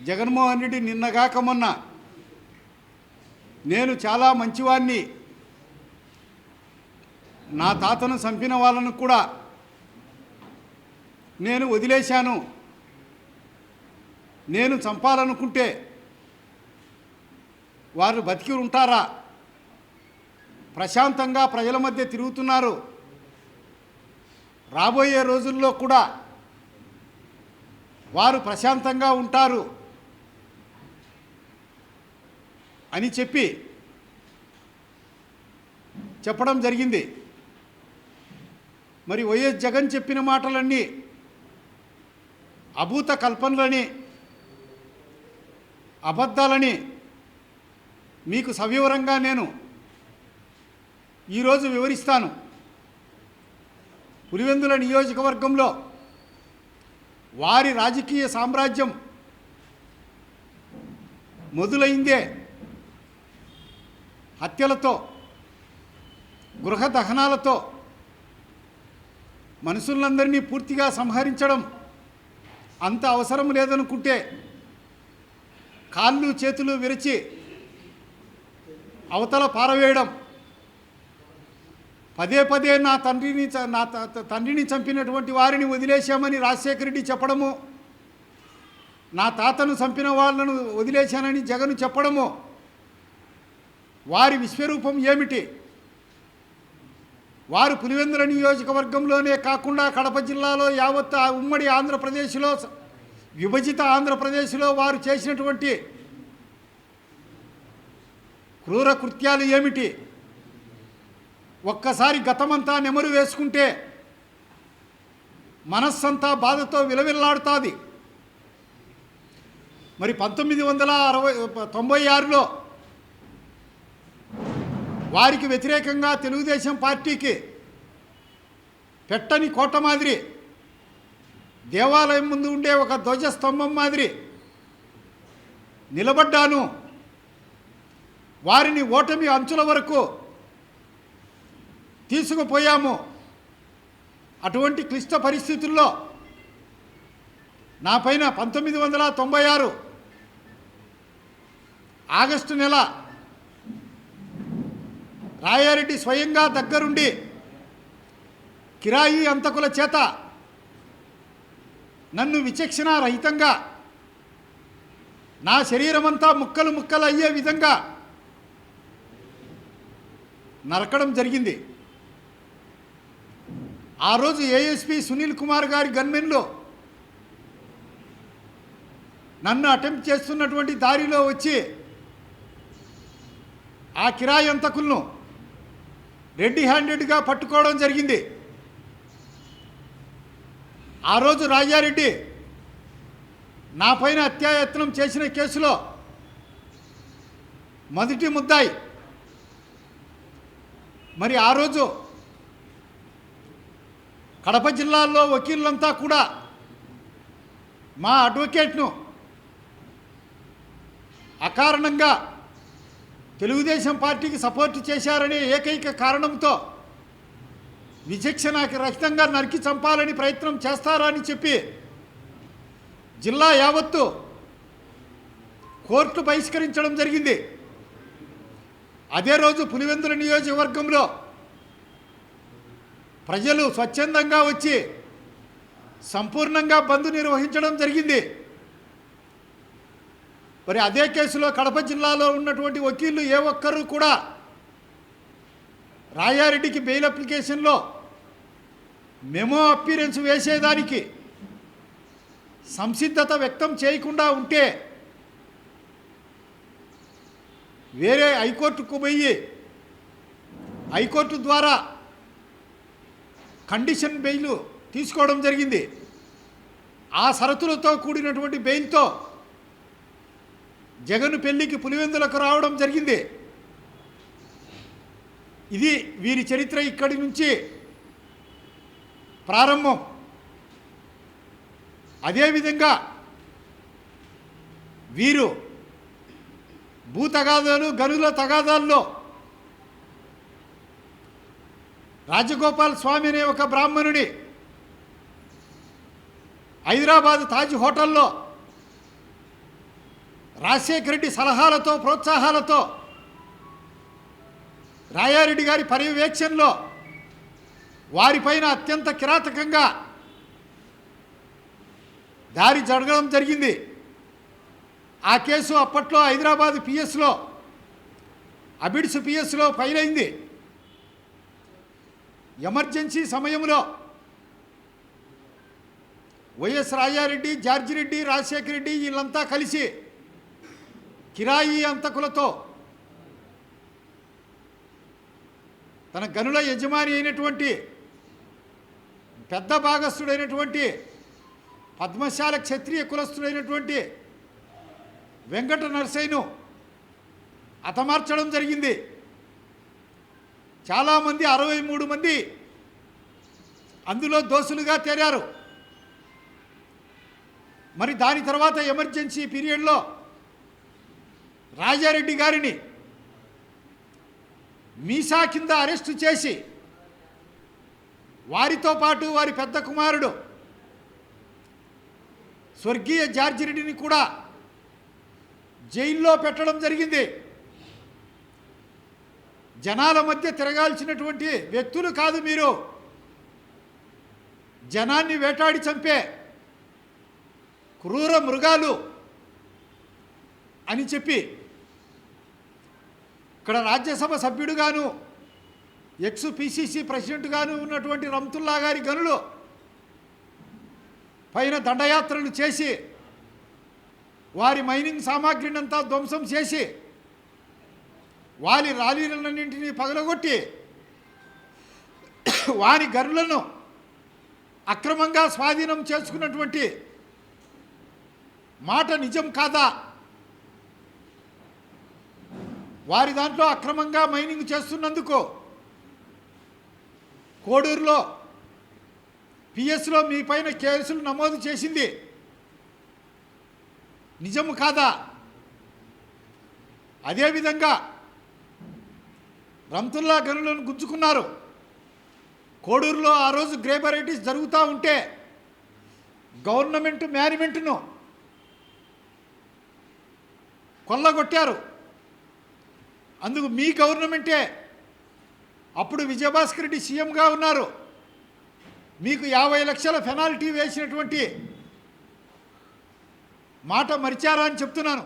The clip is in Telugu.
జగన్మోహన్ రెడ్డి నిన్నగాక మొన్న నేను చాలా మంచివాణ్ణి, నా తాతను చంపిన వాళ్ళను కూడా నేను వదిలేశాను, నేను చంపాలనుకుంటే వారు బతికి ఉంటారా, ప్రశాంతంగా ప్రజల మధ్య తిరుగుతున్నారు, రాబోయే రోజుల్లో కూడా వారు ప్రశాంతంగా ఉంటారు అని చెప్పడం జరిగింది. మరి వైఎస్ జగన్ చెప్పిన మాటలన్నీ అభూత కల్పనలని, అబద్ధాలని మీకు సవివరంగా నేను ఈరోజు వివరిస్తాను. పులివెందుల నియోజకవర్గంలో వారి రాజకీయ సామ్రాజ్యం మొదలైందే హత్యలతో, గృహ దహనాలతో, మనుషులందరినీ పూర్తిగా సంహరించడం అంత అవసరం లేదనుకుంటే కాళ్ళు చేతులు విరిచి అవతల పారవేయడం, పదే పదే నా తండ్రిని చంపినటువంటి వారిని వదిలేశామని రాజశేఖర రెడ్డి చెప్పడము, నా తాతను చంపిన వాళ్ళను వదిలేశానని జగన్ చెప్పడము, వారి విశ్వరూపం ఏమిటి? వారు పులివెందుల నియోజకవర్గంలోనే కాకుండా కడప జిల్లాలో యావత్ ఉమ్మడి ఆంధ్రప్రదేశ్లో, విభజిత ఆంధ్రప్రదేశ్లో వారు చేసినటువంటి క్రూర కృత్యాలు ఏమిటి? ఒక్కసారి గతమంతా నెమరు వేసుకుంటే మనస్సంతా బాధతో విలవిల్లాడుతుంది. మరి 1996లో వారికి వ్యతిరేకంగా తెలుగుదేశం పార్టీకి పెట్టని కోట మాదిరి, దేవాలయం ముందు ఉండే ఒక ధ్వజస్తంభం మాదిరి నిలబడ్డాను. వారిని ఓటమి అంచుల వరకు తీసుకుపోయాము. అటువంటి క్లిష్ట పరిస్థితుల్లో నా పైన 1996 ఆగస్టు నెల రాయారెడ్డి స్వయంగా దగ్గరుండి కిరాయి అంతకుల చేత నన్ను విచక్షణారహితంగా నా శరీరమంతా ముక్కలు ముక్కలు అయ్యే విధంగా నరకడం జరిగింది. ఆ రోజు ఏఎస్పీ సునీల్ కుమార్ గారి గన్మెన్లో నన్ను అటెంప్ట్ చేస్తున్నటువంటి దారిలో వచ్చి ఆ కిరాయి అంతకులను రెడ్డి హ్యాండెడ్గా పట్టుకోవడం జరిగింది. ఆ రోజు రాజారెడ్డి నా పైన హత్యాయత్నం చేసిన కేసులో మొదటి ముద్దాయి. మరి ఆ రోజు కడప జిల్లాలో వకీళ్ళంతా కూడా మా అడ్వకేట్ను అకారణంగా తెలుగుదేశం పార్టీకి సపోర్ట్ చేశారనే ఏకైక కారణంతో విచక్షణకి రహితంగా నరికి చంపాలని ప్రయత్నం చేస్తారని చెప్పి జిల్లా యావత్తు కోర్టు బహిష్కరించడం జరిగింది. అదే రోజు పులివెందుల నియోజకవర్గంలో ప్రజలు స్వచ్ఛందంగా వచ్చి సంపూర్ణంగా బంద్ నిర్వహించడం జరిగింది. మరి అదే కేసులో కడప జిల్లాలో ఉన్నటువంటి వకీళ్ళు ఏ ఒక్కరూ కూడా రాయారెడ్డికి బెయిల్ అప్లికేషన్లో మెమో అప్పీరెన్స్ వేసేదానికి సంసిద్ధత వ్యక్తం చేయకుండా ఉంటే వేరే హైకోర్టుకు పోయి హైకోర్టు ద్వారా కండిషన్ బెయిల్ తీసుకోవడం జరిగింది. ఆ షరతులతో కూడినటువంటి బెయిల్తో జగన్ పెళ్లికి పులివెందులకు రావడం జరిగింది. ఇది వీరి చరిత్ర ఇక్కడి నుంచి ప్రారంభం. అదేవిధంగా వీరు భూ తగాదాలు, గనుల తగాదాల్లో రాజగోపాల్ స్వామి అనే ఒక బ్రాహ్మణుడి హైదరాబాద్ తాజ్ హోటల్లో రాజశేఖర రెడ్డి సలహాలతో ప్రోత్సాహాలతో రాయారెడ్డి గారి పర్యవేక్షణలో వారిపైన అత్యంత కిరాతకంగా దారి జరగడం జరిగింది. ఆ కేసు అప్పట్లో హైదరాబాద్ పిఎస్లో అబిడ్స్ పిఎస్లో ఫైల్ అయింది. ఎమర్జెన్సీ సమయంలో వైఎస్ రాజారెడ్డి, జార్జి రెడ్డి, రాజశేఖర రెడ్డి వీళ్ళంతా కలిసి కిరాయి అంతకులతో తన గనుల యజమాని అయినటువంటి పెద్ద భాగస్థుడైనటువంటి పద్మశాల క్షత్రియ కులస్థుడైనటువంటి వెంకట నరసయ్యను హతమార్చడం జరిగింది. చాలామంది 63 మంది అందులో దోషులుగా తేరారు. మరి దాని తర్వాత ఎమర్జెన్సీ పీరియడ్లో రాజారెడ్డి గారిని మీసా కింద అరెస్టు చేసి వారితో పాటు వారి పెద్ద కుమారుడు స్వర్గీయ జార్జి రెడ్డిని కూడా జైల్లో పెట్టడం జరిగింది. జనాల మధ్య తిరగాల్సినటువంటి వ్యక్తులు కాదు మీరు, జనాన్ని వేటాడి చంపే క్రూర మృగాలు అని చెప్పి ఇక్కడ రాజ్యసభ సభ్యుడుగాను ఎక్స్ పిసిసి ప్రెసిడెంట్గాను ఉన్నటువంటి రమ్తుల్లా గారి గనులు పైన దండయాత్రలు చేసి వారి మైనింగ్ సామాగ్రిని అంతా ధ్వంసం చేసి వారి రాలీలన్నింటినీ పగలగొట్టి వారి గనులను అక్రమంగా స్వాధీనం చేసుకున్నటువంటి మాట నిజం కాదా? వారి దాంట్లో అక్రమంగా మైనింగ్ చేస్తున్నందుకు కోడూరులో పిఎస్లో మీ పైన కేసులు నమోదు చేసింది నిజము కాదా? అదేవిధంగా రమ్తుల్లా గనులను గుంజుకున్నారు. కోడూరులో ఆ రోజు గ్రే వెరైటీస్ జరుగుతూ ఉంటే గవర్నమెంట్ మేనేజ్మెంట్ను కొల్లగొట్టారు. అందుకు మీ గవర్నమెంటే అప్పుడు విజయభాస్కర్ రెడ్డి సీఎంగా ఉన్నారు. మీకు 50 లక్షల పెనాల్టీ వేసినటువంటి మాట మరిచారా అని చెప్తున్నాను.